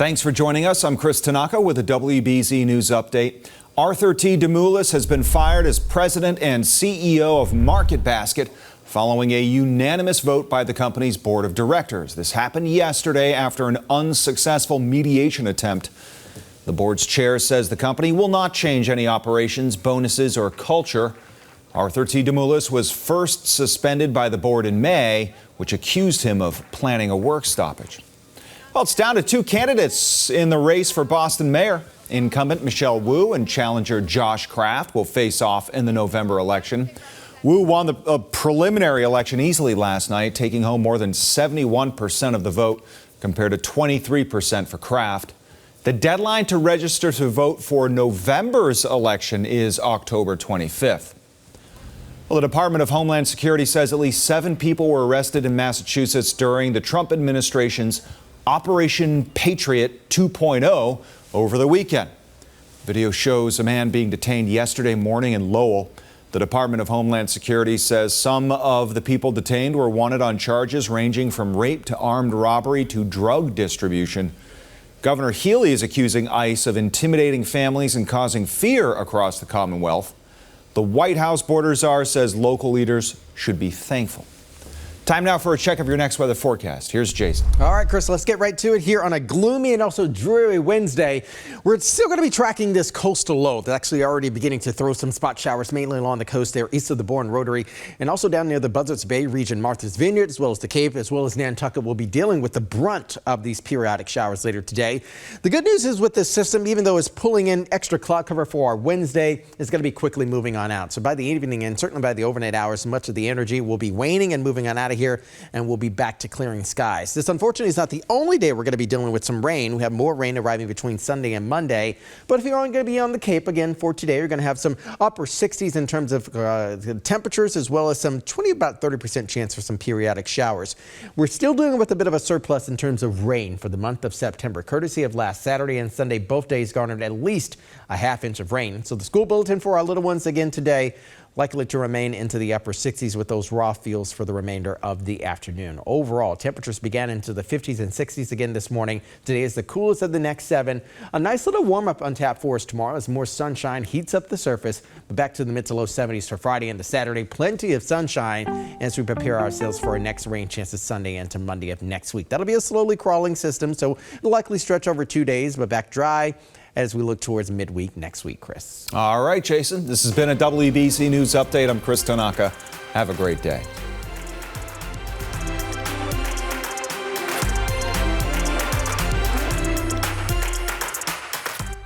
Thanks for joining us. I'm Chris Tanaka with a WBZ News Update. Arthur T. Demoulas has been fired as president and CEO of Market Basket following a unanimous vote by the company's board of directors. This happened yesterday after an unsuccessful mediation attempt. The board's chair says the company will not change any operations, bonuses, or culture. Arthur T. Demoulas was first suspended by the board in May, which accused him of planning a work stoppage. Well, it's down to two candidates in the race for Boston mayor. Incumbent Michelle Wu and challenger Josh Kraft will face off in the November election. Wu won the preliminary election easily last night, taking home more than 71% of the vote compared to 23% for Kraft. The deadline to register to vote for November's election is October 25th. Well, the Department of Homeland Security says at least 7 people were arrested in Massachusetts during the Trump administration's Operation Patriot 2.0 over the weekend. Video shows a man being detained yesterday morning in Lowell. The Department of Homeland Security says some of the people detained were wanted on charges ranging from rape to armed robbery to drug distribution. Governor Healy is accusing ICE of intimidating families and causing fear across the Commonwealth. The White House border czar says local leaders should be thankful. Time now for a check of your next weather forecast. Here's Jason. All right, Chris, let's get right to it here on a gloomy and also dreary Wednesday. We're still going to be tracking this coastal low. That's actually already beginning to throw some spot showers, mainly along the coast there east of the Bourne Rotary and also down near the Buzzards Bay region, Martha's Vineyard, as well as the Cape, as well as Nantucket. Will be dealing with the brunt of these periodic showers later today. The good news is with this system, even though it's pulling in extra cloud cover for our Wednesday, it's going to be quickly moving on out. So by the evening and certainly by the overnight hours, much of the energy will be waning and moving on out of here, and we'll be back to clearing skies. This unfortunately is not the only day we're going to be dealing with some rain. We have more rain arriving between Sunday and Monday. But if you're only going to be on the Cape again for today, you're going to have some upper 60s in terms of temperatures, as well as some about 30% chance for some periodic showers. We're still dealing with a bit of a surplus in terms of rain for the month of September, courtesy of last Saturday and Sunday. Both days garnered at least a ½ inch of rain. So the school bulletin for our little ones again today, likely to remain into the upper 60s with those raw feels for the remainder of the afternoon. Overall, temperatures began into the 50s and 60s again this morning. Today is the coolest of the next 7. A nice little warm up on tap for us tomorrow as more sunshine heats up the surface. But back to the mid to low 70s for Friday into Saturday. Plenty of sunshine as we prepare ourselves for our next rain chances Sunday and to Monday of next week. That'll be a slowly crawling system, so it'll likely stretch over 2 days, but back dry as we look towards midweek next week, Chris. All right, Jason. This has been a WBZ News Update. I'm Chris Tanaka. Have a great day.